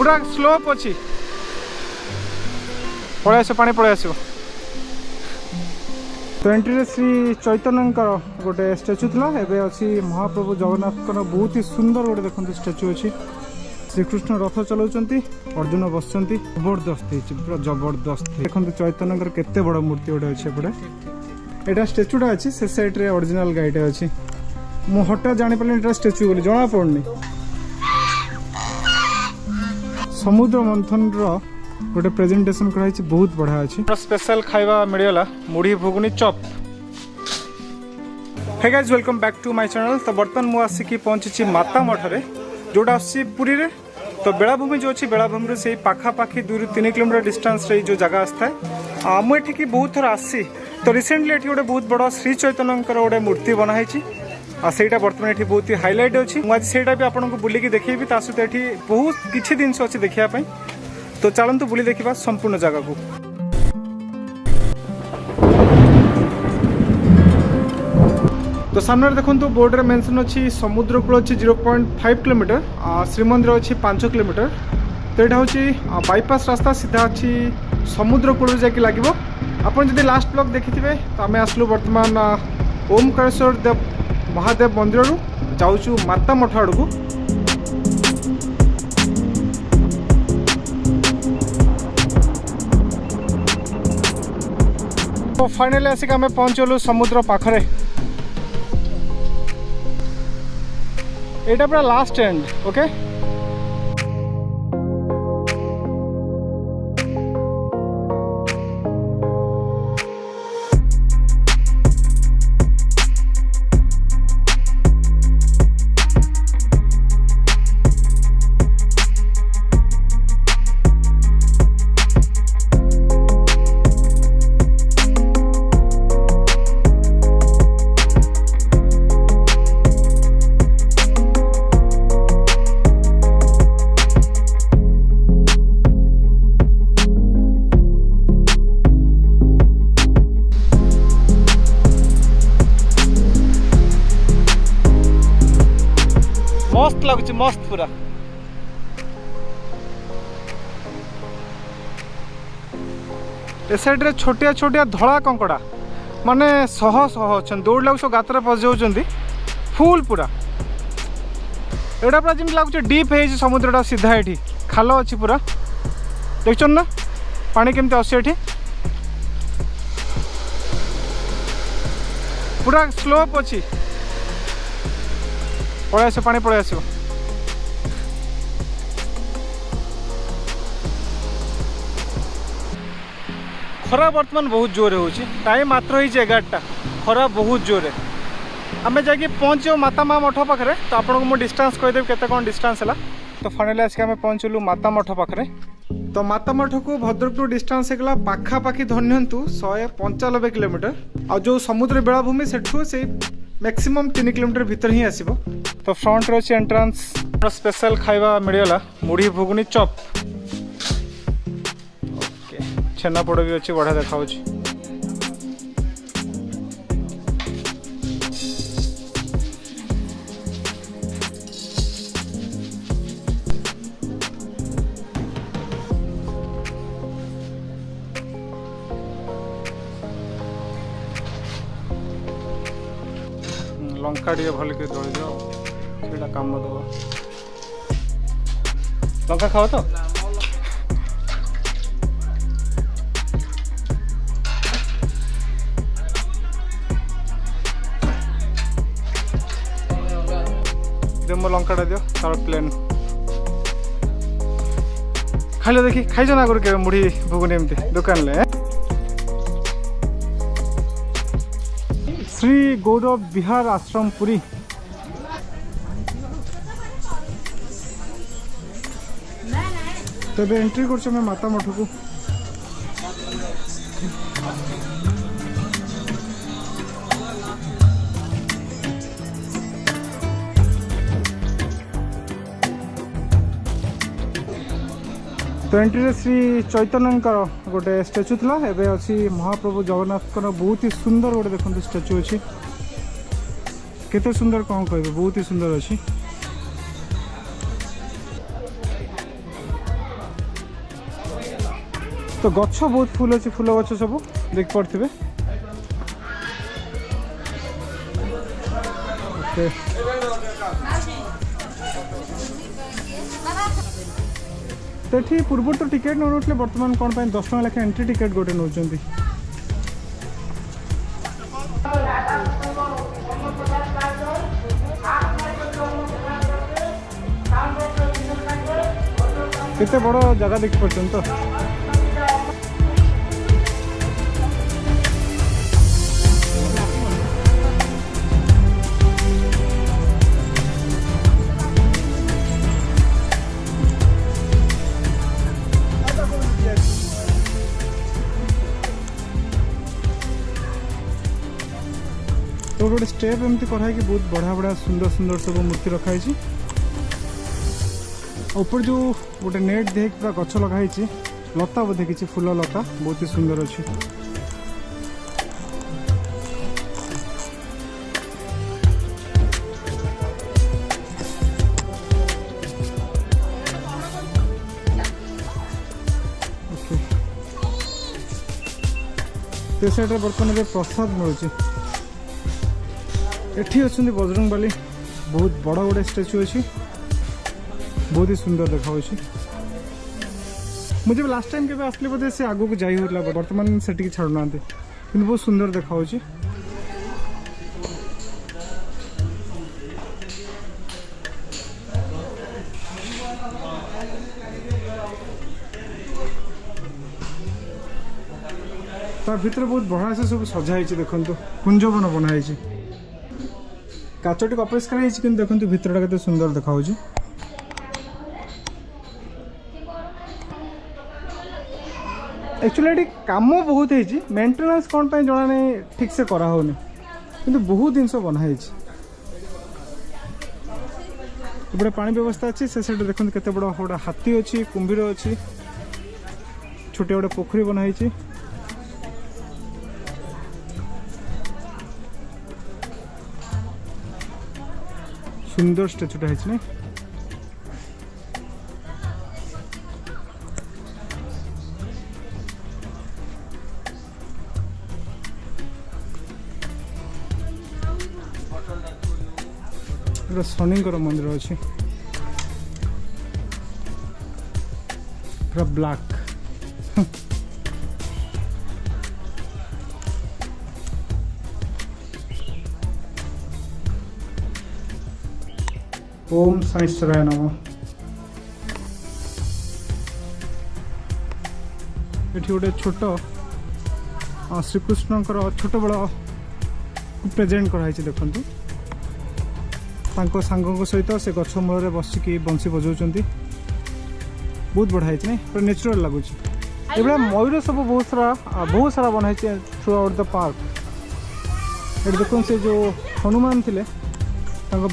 पूरा स्लोप अच्छी पलि आस पानी पलि आस। तो एंट्री श्री चैतन्य गोटे स्टाच्यू था एवं अच्छी महाप्रभु जगन्नाथ बहुत ही सुंदर गोटे देखते स्टाच्यू अच्छी। श्रीकृष्ण रथ चलाउछंती अर्जुन बसचंती जबरदस्त पूरा जबरदस्त देखो चैतन्य केते बड़ मूर्ति गोटे अच्छे एपटे एटा स्टाच्यूटा अच्छी से साइड रे ओरिजिनल गाइटे अच्छी मु हठात जानी पारे एटा स्टाच्यू बोली जना पड़नी। समुद्र मंथन गोटे प्रेजेंटेशन कराई बहुत बढ़िया अच्छी स्पेशल खाइबा मिलला मुढ़ी भुगुनी chop. Hey guys welcome back to my channel. तो बर्तमान मु आसिकी पहुंची माता मठरे जोटा आसी पुरी रे। तो बेलाभूमि जो अच्छी बेलाभूमि से पाखापाखि 2-3 किलोमीटर डिस्टेंस रे जो जगह आसता है मुझे बहुत थर आसी। तो रिसेंटली ये गोटे बहुत बड़ा श्री चैतन्य गोटे मूर्ति बनाई सेटा बर्तमान ये बहुत ही हाइलाइट अच्छी मुझे सेटा भी आपको बुलिकी देखी सहित ये बहुत किसी जिनस अच्छी देखापी। तो चलतु बुली देखा संपूर्ण जगह को। तो सामने देखो बोर्ड रे मेंशन अच्छी समुद्र कूल अच्छी 0.5 किलोमीटर श्रीमंदिर अच्छी 5 किलोमीटर। तो यहाँ हूँ बाईपास रास्ता सीधा अच्छी समुद्र कूल जाकि लगे। आप लास्ट ब्लॉग देखी तो आम आसलु बर्तमान ओमकारेश्वर देव महादेव मंदिर रू जाऊँ माता मठ आड़ को। तो फाइनली आसिक आम पहुँचलु समुद्र पाखरे। एटा पूरा लास्ट एंड ओके। मस्त लगुच मस्त पूरा। ए साइड रे छोटिया छोटिया धड़ा कंकड़ा माने शह शह अच्छा दौड़ लगुच गातर पस जाऊँ फुल पूरा। एटा पूरा जमी लगुच डीप है समुद्रटा सीधा ये खाल अच्छी पूरा देख ना पानी केमती आस पूरा स्लोप अच्छी पलि आस पानी पलि आस। खरा बर्तमान बहुत जोर हो टाइम मात्र ही 11टा खरा बहुत जोर आम जाकि पहुँचो माता माँ मठ पाखे। तो आपको मुझे डिस्टेंस कहीदेवी केते कौन डिस्टेंस है। तो फाइनली आसिक आम पहुँचलु माता मठ पाखे। तो माता मठ को भद्रक टू डिस्टेंस होगा पाखापाखि धरनियंतु 195 किलोमीटर आ जो समुद्र बेलाभूमि सेठू से मैक्सिमम 3 किलोमीटर भीतर ही आसीबो। तो फ्रंट रे एंट्रांस स्पेशल खाइबा मिलला मुढ़ी भुगुनी चॉप ओके। छेनापोड़ भी अच्छी बढ़िया देखा लंका टे भल के दली दिया काम दब। लंका खाओ तो दे मो लंका दियो तार प्लेन खाइल देखी खाई ना आगे के मुढ़ी भुगुनी एमती दुकान ले। श्री गौरव विहार आश्रम पुरी। तबे एंट्री कर माता मठ को। तो एंट्री श्री चैतन्य गोटे स्टाच्यू था एवं अच्छी महाप्रभु जगन्नाथ बहुत ही सुंदर गोटे देखते स्टाच्यू अच्छी केते सुंदर कौन कह बहुत ही सुंदर अच्छी। तो गछ बहुत फुल अच्छे फुल गछ सब देख पारे। तो पूर्व तो टिकेट नौ बर्तमान कौन 10 टका लेखे एंट्री टिकेट गोटे नौ। केते बड़ जगह देख पार्छन तो तो गोटे स्टेप एमती कराई कि बहुत बढ़िया बढ़िया सुंदर सुंदर सब मूर्ति रखाई। ऊपर जो गोटे नेट देख पूरा गछ लगाई लता बोधे किसी फूल लता बहुत ही सुंदर अच्छी। तो साइड बर्तमान प्रसाद मिलूँ। एठी अच्छा बजरंगबली बहुत बड़ा गोटे स्टैचू अच्छी बहुत ही सुंदर देखा। मुझे लास्ट टाइम के आसली बोधे से आगू को जाई होता बर्तमान से छाड़ना कि बहुत सुंदर देखा। तार भीतर बहुत बढ़िया से सब सजाई देखो कुंजवन बनाई काचटी अपरिष्कार कि देखो भितरटा केते सुंदर देखा। एक्चुअली काम बहुत है मेंटेनेंस कौन जना नहीं ठीक से करा होनी किंतु बहुत जिनस बनाई। बड़े पानी व्यवस्था अच्छी से साइड देखते केते बड़ा गोटे हाथी अच्छी कुंभीर अच्छी छोटे गोटे पोखरी बनाई। सुंदर स्टैचूटा है नहीं शनि मंदिर अच्छे पूरा ब्लैक। ओम शनिश्चराय नमः। ये गोटे छोट श्रीकृष्ण छोट बड़ प्रेजेंट कराई देखु सांग सहित से गछ मूल बसिकी बंशी बजाऊँ बहुत बढ़िया है नहीं पूरा नेचुरल लगुच। ये मयूर सब बहुत सारा बनाई थ्रू आउट द पार्क। ये देखो से जो हनुमान थे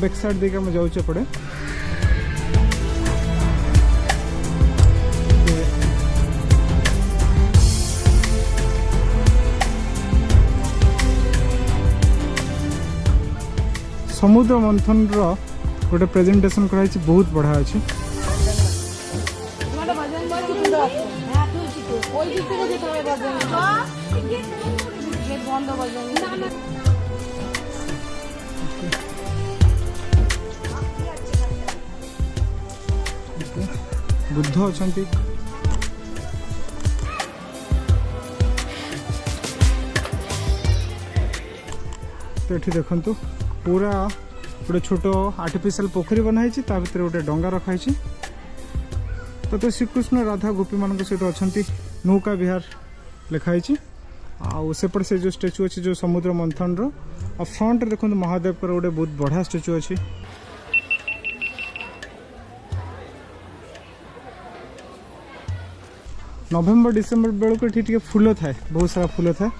बैक साइड देके हम जाऊे पड़े समुद्र मंथन गोटे प्रेजेंटेशन कराई बहुत बढ़िया अच्छी। बुद्ध अच्छा तो ये देखु पूरा गोटे छोट आर्टिफिशियल पोखरी बनाई भर गोटे डंगा रखाई। तो श्रीकृष्ण राधा गोपी मान सहित अच्छा नौका विहार लिखाई। आसेपटे से जो स्टेचू अच्छी जो समुद्र मंथन फ्रंट देखो महादेव गोटे बहुत बढ़िया स्टेचू अच्छी। नवेम्बर डिसेम्बर बेलू ये फूल थाए बहुत सारा फूल थाए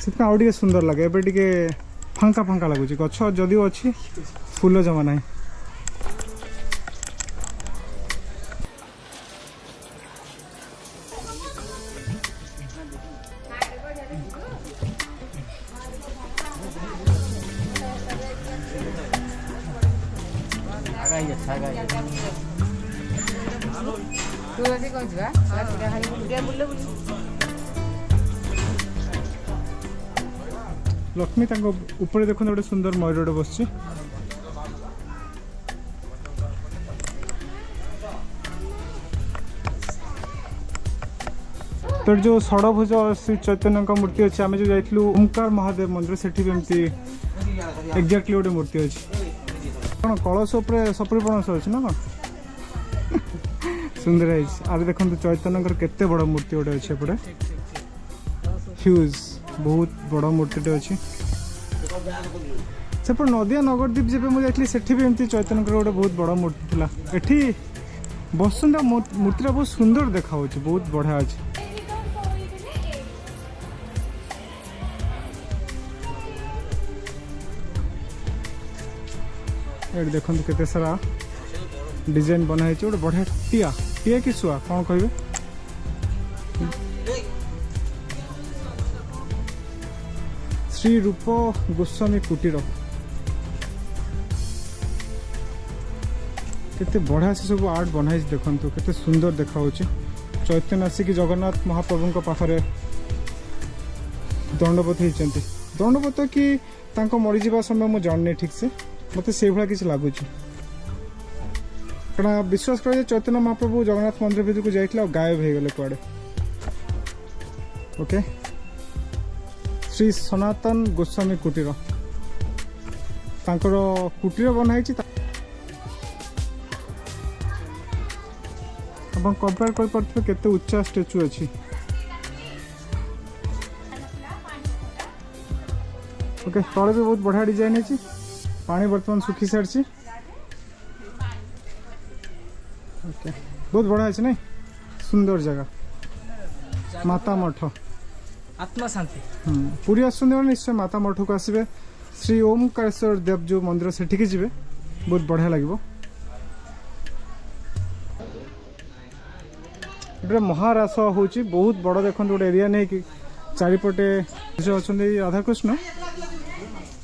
से आउ टे सुंदर लगे। एबे टे फांका फांका लगुच गछ जदिव अच्छी फूल जमा ना। लक्ष्मी ऊपर देखो गोटे सुंदर मयूर बस तो जो षड़भुज श्री चैतन्य का मूर्ति अच्छे आम जो जाइलु ओंकार महादेव मंदिर से एक्जाक्टली गोटे मूर्ति अच्छी कौन कलश सपरी पणस अच्छे ना कौन सुंदर है आगे देखो चैतन्य केते बड़ मूर्ति गोटे अच्छे एपटे ह्यूज बहुत बड़ मूर्ति अच्छी सेपट नदिया नगरदीप जब मुझे सेठी भी एमती चैतन्य गोटे बहुत बड़ मूर्ति था एठी बसुंदा मूर्ति बहुत सुंदर देखा बहुत बढ़िया अच्छे ये देखो केते सारा डिजाइन बनाई गोटे बढ़िया टिया टिया कि शुआ कौन कहे श्री रूप गोस्वामी कुटीर केते बढ़िया से सब आर्ट बनाई देखो केते सुंदर देखा चैतन्य आसिक जगन्नाथ महाप्रभु पाखरे दंडपत होती दंडपत कि मरीजा समय मुझे जाननी ठीक से मत से भाया किसी लगुच कारण विश्वास कर चैतन्य महाप्रभु जगन्नाथ मंदिर भीतर को जाइए गायब हो गले कुआड़े ओके श्री सनातन गोस्वामी कुटीर कुटीर बनाई कंपेयर कर पार्थे केते उच्चा स्टेचू अच्छी ओके तले भी बहुत बढ़िया डिजाइन है पानी बर्तमान सुखी सारी ओके बहुत बढ़िया अच्छे नहीं सुंदर जगह माता मठ आत्मा शांति पूरी आसुंदर निश्चय माता मठ को आसबे श्री ओमकारेश्वर देव जो मंदिर से ठीक जीवे बहुत बढ़िया लगे ये महारास हूँ बहुत बड़ देखते गोटे एरिया नहीं कि चारिपटे जो अच्छा राधाकृष्ण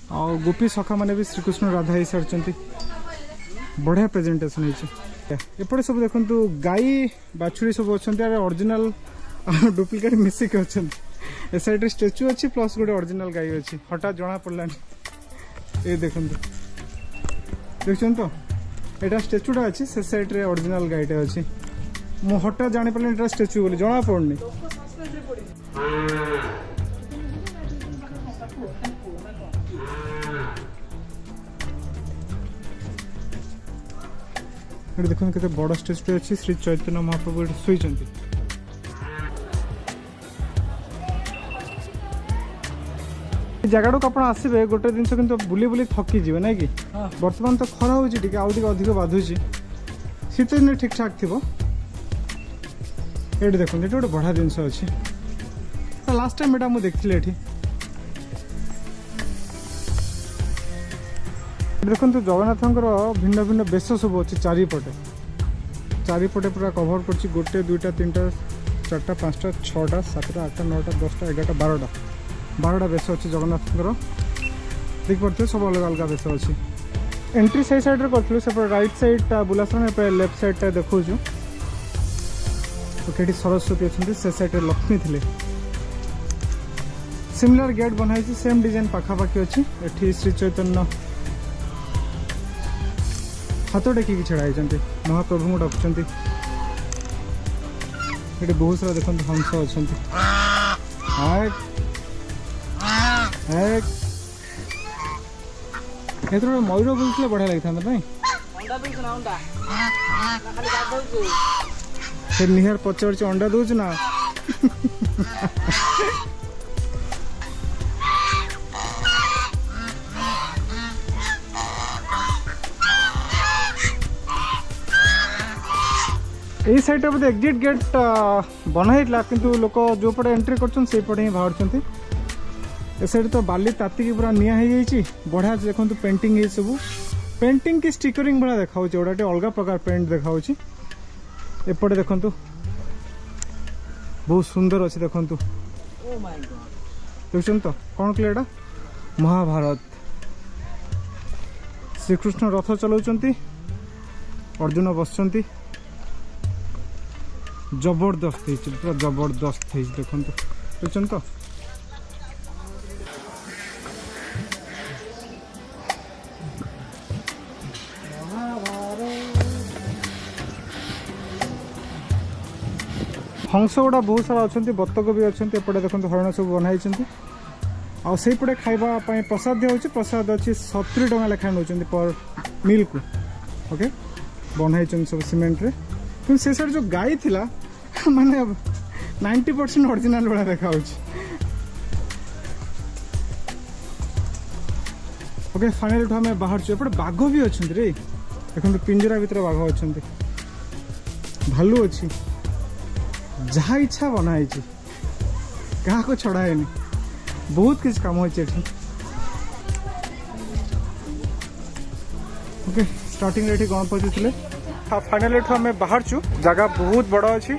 आ गोपी सखा मैंने भी श्रीकृष्ण राधा ही सारी बढ़िया प्रेजेंटेशन होपटे सब देखो गाई बाछुरी सब अच्छा ओरिजिनल डुप्लिकेट मिसिक अच्छा ए साइड स्टेचू अच्छी प्लस गोटे ओरिजिनल गाई अच्छी हठात जना पड़ानी ये देखो देखते तो यहाँ स्टेचूटा अच्छी से साइड रे ओरिजिनल गाईटे अच्छी मु हठात जानी पारे स्टेचू बोली जना पड़नी देखो केते बड़ स्टेज अच्छी श्री चैतन्य महाप्रभु शोई जगह को आसबे गोटे जिन कि बुली बुली थकी जी ना कि बर्तमान तो खरा हो अधिक बाधुची शीत दिन ठीक ठाक थी ये देखो ये गोटे बढ़िया जिनस अच्छी लास्ट टाइम यहाँ मुझे देखी ये देखो जगन्नाथ भिन्न भिन्न बेश सब अच्छे चारिपटे पूरा कभर कर गोटे दुईटा तीनटा चार्टा पांचटा छटा सातटा आठटा नौटा 10टा 11टा 12टा बेश अच्छे जगन्नाथ देख पारे सब अलग अलग बेश अच्छी एंट्री से साइड रे कर से राइट साइड बुलासन लेफ्ट साइड टा देखो ओके सरस्वती अच्छे से साइड रे लक्ष्मी थे सिमिलर गेट बनाई सेम डिजाइन पाखापाखि अच्छी एठी श्री चैतन्य हाथ टेकिकी छड़ाई महाप्रभु को डाकुंट ये बहुत सारा देखते हंस अच्छा मयूर बुलते बढ़िया लगी था नहीं फिर निहार पचार अंडा दौच ना यही साइड बोधे एक्जिट गेट बनाई किंतु लोक जो पटे एंट्री करपटे ही बाहर ए साइड तो बाली तातिकी पूरा निया बढ़िया देखो पेंटिंग ये सब पेंटिंग की स्टिकरिंग भाया देखा गोटे अलग प्रकार पेंट देखा एपटे देखु बहुत सुंदर अच्छे देखु देखुन तो कौन कहले एटा महाभारत श्रीकृष्ण रथ चलाउछंती अर्जुन बसचंती जबरदस्त पूरा जबरदस्त देखो बुझुन तो हंस गुड़ा बहुत सारा अच्छा बतक भी अच्छा एपटे देखो हरण सब बनाई आईपटे खावाई प्रसाद दिखाई प्रसाद अच्छी 70 टका लेखाएं नौ पर मिल को ओके बनाई सब सीमेंट रे कि से साइड जो गाई थिला माने 90% ओरिजिनल वाला देखा ओके फाइनल आम बाहर एपटे बाघ भी अच्छा रे देखो पिंजरा भीतर बाघ अच्छा भालू अच्छी जहाँ इच्छा बनाई क्या को छड़ाए बहुत किसी काम होती ओके स्टार्टिंग रे गणपति थे हाँ फाइनल आम बाहर जगह बहुत बड़ अच्छी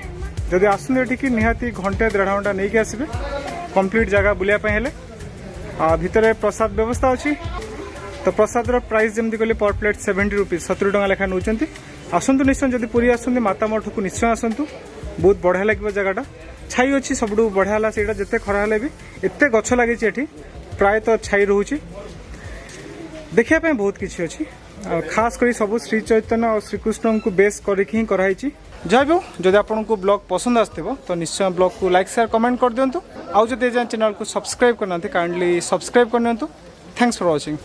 जदि आसुँगी निहाती घंटे 1.5 घंटा नहीं कि आसबे कंप्लीट जगह बुलायापी हेले भितर प्रसाद व्यवस्था अच्छी तो प्रसाद प्राइस जमी कहले पर प्लेट 70 रुपीज 70 टका लेखा नौ आसतु निश्चय जब पुरी आसते माता मठ को निश्चय आसतु बहुत बढ़िया लगे जगहटा छाई अच्छी सब बढ़िया है से जिते खरा है भी एत गछ लगे प्रायतः छाई रोचे देखिए बहुत किसी अच्छी खास कर सब श्री चैतन्य और श्रीकृष्ण को बेस करके कराई जय भी जब आपन को ब्लॉग पसंद आसो तो निश्चय ब्लॉग को लाइक शेयर कमेंट कर दिंतु आउ जब चैनल को सब्सक्राइब करना काइंडली सब्सक्राइब कर दिंतु थैंक्स फॉर वाचिंग।